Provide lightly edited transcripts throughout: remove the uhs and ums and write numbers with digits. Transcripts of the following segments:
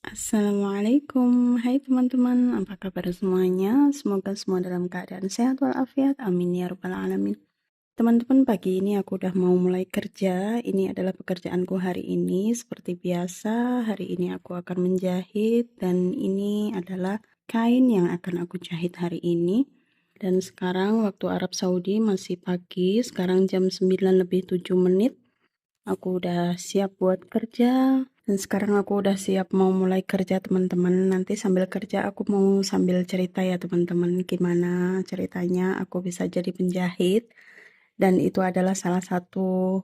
Assalamualaikum, hai teman-teman, apa kabar semuanya? Semoga semua dalam keadaan sehat walafiat, amin ya rabbal alamin. Teman-teman, pagi ini aku udah mau mulai kerja. Ini adalah pekerjaanku hari ini. Seperti biasa, hari ini aku akan menjahit dan ini adalah kain yang akan aku jahit hari ini. Dan sekarang waktu Arab Saudi masih pagi, sekarang jam 9:07. Aku udah siap buat kerja. Dan sekarang aku udah siap mau mulai kerja teman-teman. Nanti sambil kerja aku mau sambil cerita ya teman-teman. Gimana ceritanya aku bisa jadi penjahit. Dan itu adalah salah satu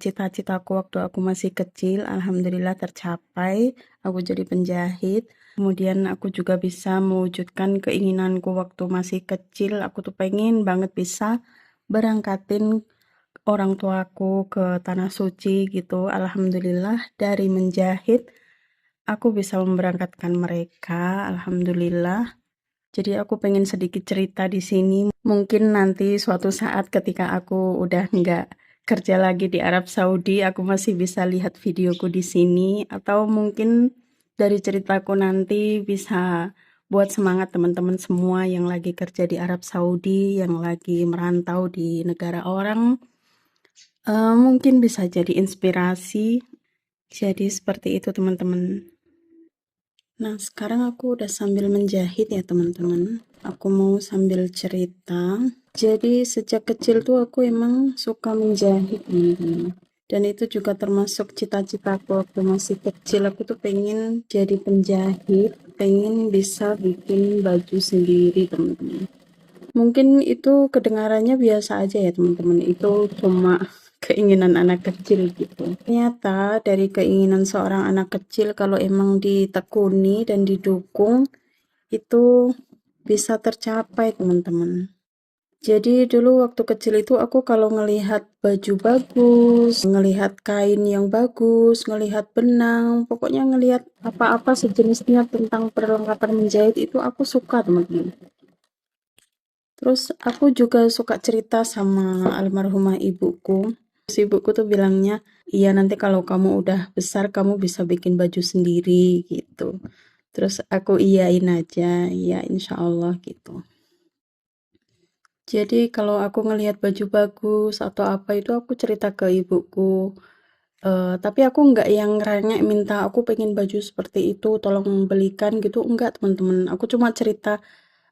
cita-citaku waktu aku masih kecil. Alhamdulillah tercapai. Aku jadi penjahit. Kemudian aku juga bisa mewujudkan keinginanku waktu masih kecil. Aku tuh pengen banget bisa berangkatin orang tuaku ke tanah suci gitu. Alhamdulillah dari menjahit aku bisa memberangkatkan mereka. Alhamdulillah. Jadi aku pengen sedikit cerita di sini. Mungkin nanti suatu saat ketika aku udah nggak kerja lagi di Arab Saudi, aku masih bisa lihat videoku di sini. Atau mungkin dari ceritaku nanti bisa buat semangat teman-teman semua yang lagi kerja di Arab Saudi, yang lagi merantau di negara orang. Mungkin bisa jadi inspirasi. Jadi seperti itu teman-teman. Nah, sekarang aku udah sambil menjahit ya teman-teman. Aku mau sambil cerita. Jadi sejak kecil tuh aku emang suka menjahit teman-teman. Dan itu juga termasuk cita-citaku waktu masih kecil. Aku tuh pengen jadi penjahit, pengen bisa bikin baju sendiri teman-teman. Mungkin itu kedengarannya biasa aja ya teman-teman. Itu cuma keinginan anak kecil gitu. Ternyata dari keinginan seorang anak kecil kalau emang ditekuni dan didukung itu bisa tercapai teman-teman. Jadi dulu waktu kecil itu aku kalau ngelihat baju bagus, ngelihat kain yang bagus, ngelihat benang, pokoknya ngelihat apa-apa sejenisnya tentang perlengkapan menjahit itu aku suka teman-teman. Terus aku juga suka cerita sama almarhumah ibuku. Terus ibuku tuh bilangnya, iya nanti kalau kamu udah besar kamu bisa bikin baju sendiri gitu. Terus aku iyain aja, iya insya Allah gitu. Jadi kalau aku ngelihat baju bagus atau apa itu aku cerita ke ibuku. Tapi aku nggak yang ngerengek minta aku pengen baju seperti itu, tolong belikan gitu. Enggak teman-teman, aku cuma cerita.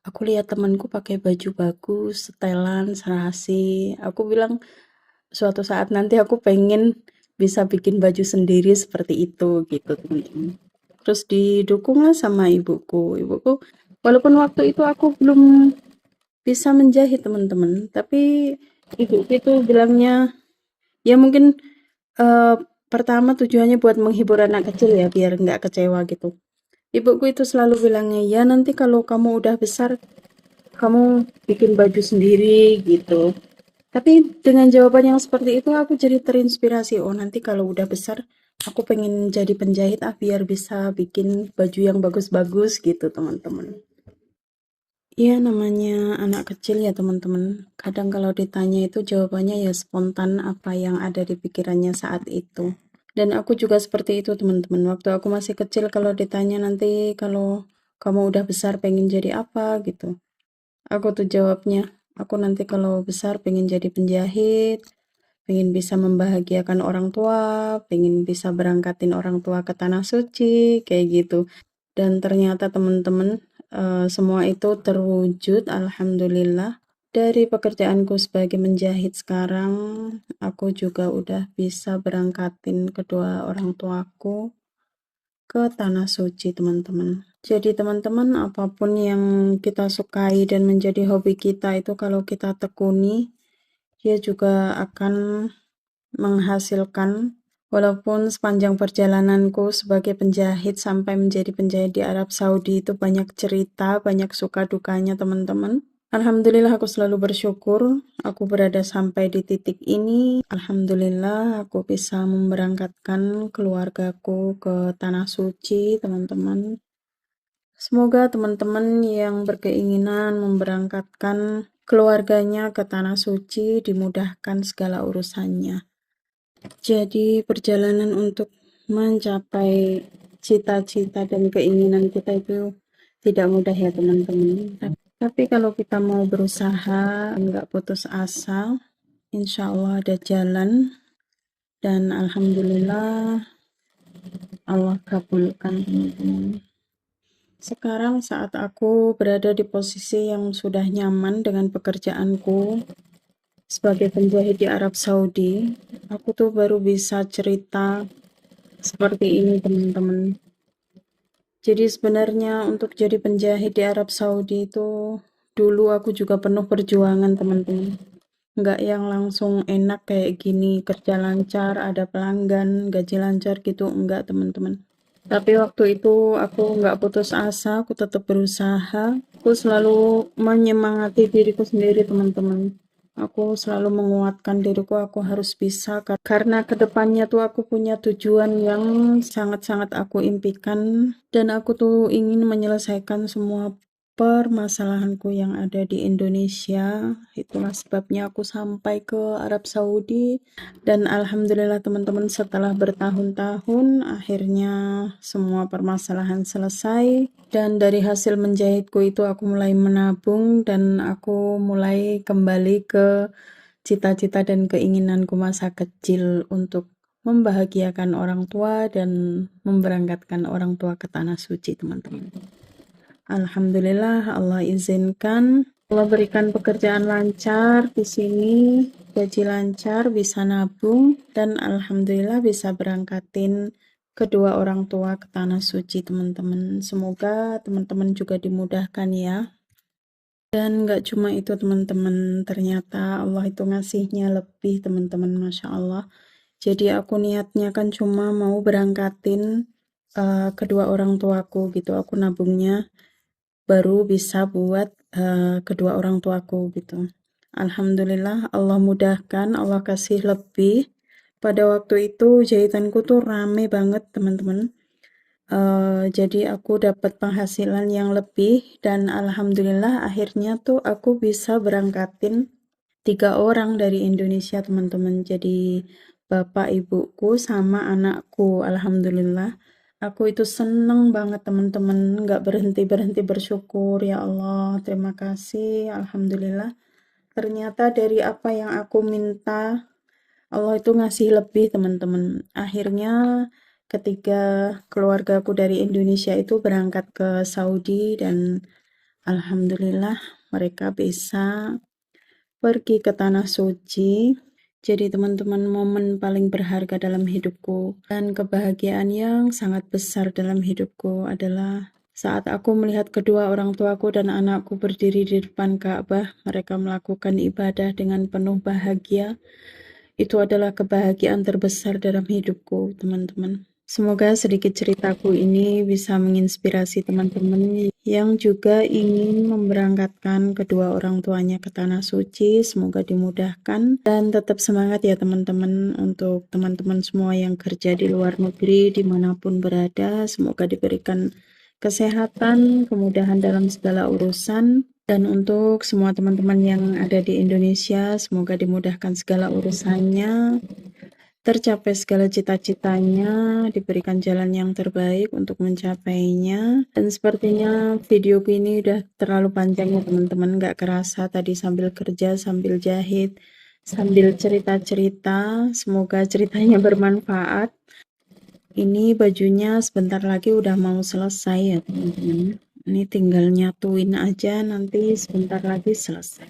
Aku lihat temanku pakai baju bagus, setelan, serasi. Aku bilang suatu saat nanti aku pengen bisa bikin baju sendiri seperti itu gitu teman-teman. Terus didukunglah sama ibuku. Ibuku walaupun waktu itu aku belum bisa menjahit teman-teman, tapi ibuku itu bilangnya ya mungkin eh, pertama tujuannya buat menghibur anak kecil ya biar nggak kecewa gitu. Ibuku itu selalu bilangnya ya nanti kalau kamu udah besar kamu bikin baju sendiri gitu. Tapi dengan jawaban yang seperti itu aku jadi terinspirasi. Oh, nanti kalau udah besar aku pengen jadi penjahit biar bisa bikin baju yang bagus-bagus gitu, teman-teman. Iya, namanya anak kecil ya, teman-teman. Kadang kalau ditanya itu jawabannya ya spontan apa yang ada di pikirannya saat itu. Dan aku juga seperti itu, teman-teman. Waktu aku masih kecil kalau ditanya nanti kalau kamu udah besar pengen jadi apa gitu. Aku tuh jawabnya, aku nanti kalau besar pengen jadi penjahit, pengen bisa membahagiakan orang tua, pengen bisa berangkatin orang tua ke tanah suci, kayak gitu. Dan ternyata teman-teman, semua itu terwujud, alhamdulillah. Dari pekerjaanku sebagai menjahit sekarang, aku juga udah bisa berangkatin kedua orang tuaku ke tanah suci, teman-teman. Jadi teman-teman, apapun yang kita sukai dan menjadi hobi kita itu kalau kita tekuni, dia juga akan menghasilkan. Walaupun sepanjang perjalananku sebagai penjahit sampai menjadi penjahit di Arab Saudi itu banyak cerita, banyak suka dukanya teman-teman. Alhamdulillah aku selalu bersyukur aku berada sampai di titik ini. Alhamdulillah aku bisa memberangkatkan keluargaku ke tanah suci, teman-teman. Semoga teman-teman yang berkeinginan memberangkatkan keluarganya ke tanah suci dimudahkan segala urusannya. Jadi perjalanan untuk mencapai cita-cita dan keinginan kita itu tidak mudah ya teman-teman. Tapi kalau kita mau berusaha, nggak putus asa, insya Allah ada jalan. Dan alhamdulillah Allah kabulkan teman-teman. Sekarang saat aku berada di posisi yang sudah nyaman dengan pekerjaanku sebagai penjahit di Arab Saudi, aku tuh baru bisa cerita seperti ini teman-teman. Jadi sebenarnya untuk jadi penjahit di Arab Saudi itu dulu aku juga penuh perjuangan teman-teman. Nggak yang langsung enak kayak gini, kerja lancar, ada pelanggan, gaji lancar gitu, enggak teman-teman. Tapi waktu itu aku nggak putus asa, aku tetap berusaha. Aku selalu menyemangati diriku sendiri teman-teman. Aku selalu menguatkan diriku, aku harus bisa. Karena kedepannya tuh aku punya tujuan yang sangat-sangat aku impikan. Dan aku tuh ingin menyelesaikan semua permasalahanku yang ada di Indonesia. Itulah sebabnya aku sampai ke Arab Saudi. Dan alhamdulillah teman-teman, setelah bertahun-tahun akhirnya semua permasalahan selesai. Dan dari hasil menjahitku itu aku mulai menabung dan aku mulai kembali ke cita-cita dan keinginanku masa kecil untuk membahagiakan orang tua dan memberangkatkan orang tua ke tanah suci teman-teman. Alhamdulillah Allah izinkan, Allah berikan pekerjaan lancar di sini, gaji lancar, bisa nabung, dan alhamdulillah bisa berangkatin kedua orang tua ke tanah suci teman-teman. Semoga teman-teman juga dimudahkan ya. Dan nggak cuma itu teman-teman, ternyata Allah itu ngasihnya lebih teman-teman, Masya Allah. Jadi aku niatnya kan cuma mau berangkatin kedua orang tuaku gitu, aku nabungnya baru bisa buat kedua orang tuaku gitu. Alhamdulillah Allah mudahkan, Allah kasih lebih. Pada waktu itu jahitanku tuh rame banget teman-teman. Jadi aku dapat penghasilan yang lebih dan alhamdulillah akhirnya tuh aku bisa berangkatin 3 orang dari Indonesia teman-teman. Jadi bapak ibuku sama anakku, alhamdulillah. Aku itu seneng banget teman-teman, nggak berhenti-berhenti bersyukur. Ya Allah, terima kasih, alhamdulillah. Ternyata dari apa yang aku minta, Allah itu ngasih lebih teman-teman. Akhirnya ketika keluargaku dari Indonesia itu berangkat ke Saudi dan alhamdulillah mereka bisa pergi ke tanah suci. Jadi teman-teman, momen paling berharga dalam hidupku dan kebahagiaan yang sangat besar dalam hidupku adalah saat aku melihat kedua orang tuaku dan anakku berdiri di depan Ka'bah, mereka melakukan ibadah dengan penuh bahagia. Itu adalah kebahagiaan terbesar dalam hidupku, teman-teman. Semoga sedikit ceritaku ini bisa menginspirasi teman-teman yang juga ingin memberangkatkan kedua orang tuanya ke tanah suci. Semoga dimudahkan dan tetap semangat ya teman-teman. Untuk teman-teman semua yang kerja di luar negeri dimanapun berada, semoga diberikan kesehatan, kemudahan dalam segala urusan. Dan untuk semua teman-teman yang ada di Indonesia, semoga dimudahkan segala urusannya, tercapai segala cita-citanya, diberikan jalan yang terbaik untuk mencapainya. Dan sepertinya video ini udah terlalu panjang ya teman-teman, nggak kerasa tadi sambil kerja, sambil jahit, sambil cerita-cerita. Semoga ceritanya bermanfaat. Ini bajunya sebentar lagi udah mau selesai ya teman-teman. Ini tinggal nyatuin aja, nanti sebentar lagi selesai.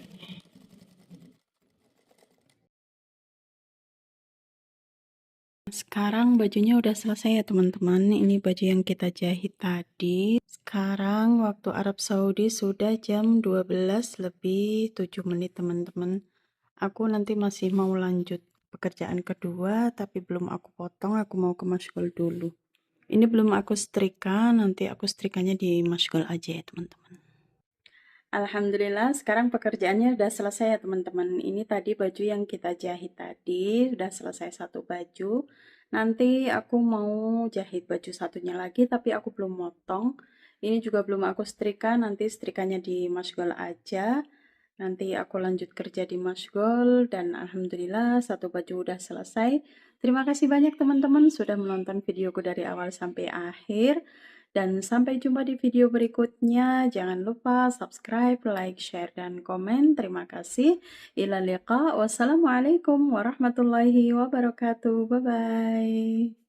Sekarang bajunya udah selesai ya teman-teman. Ini baju yang kita jahit tadi. Sekarang waktu Arab Saudi sudah jam 12 lebih 7 menit teman-teman. Aku nanti masih mau lanjut pekerjaan kedua, tapi belum aku potong, aku mau ke masyghul dulu. Ini belum aku setrika, nanti aku setrikanya di masyghul aja ya teman-teman. Alhamdulillah sekarang pekerjaannya udah selesai ya teman-teman. Ini tadi baju yang kita jahit tadi, sudah selesai satu baju. Nanti aku mau jahit baju satunya lagi, tapi aku belum motong. Ini juga belum aku setrika, nanti setrikanya di masyghul aja. Nanti aku lanjut kerja di Masgol dan alhamdulillah satu baju udah selesai. Terima kasih banyak teman-teman sudah menonton videoku dari awal sampai akhir. Dan sampai jumpa di video berikutnya. Jangan lupa subscribe, like, share, dan komen. Terima kasih. Ila liqa. Wassalamualaikum warahmatullahi wabarakatuh. Bye-bye.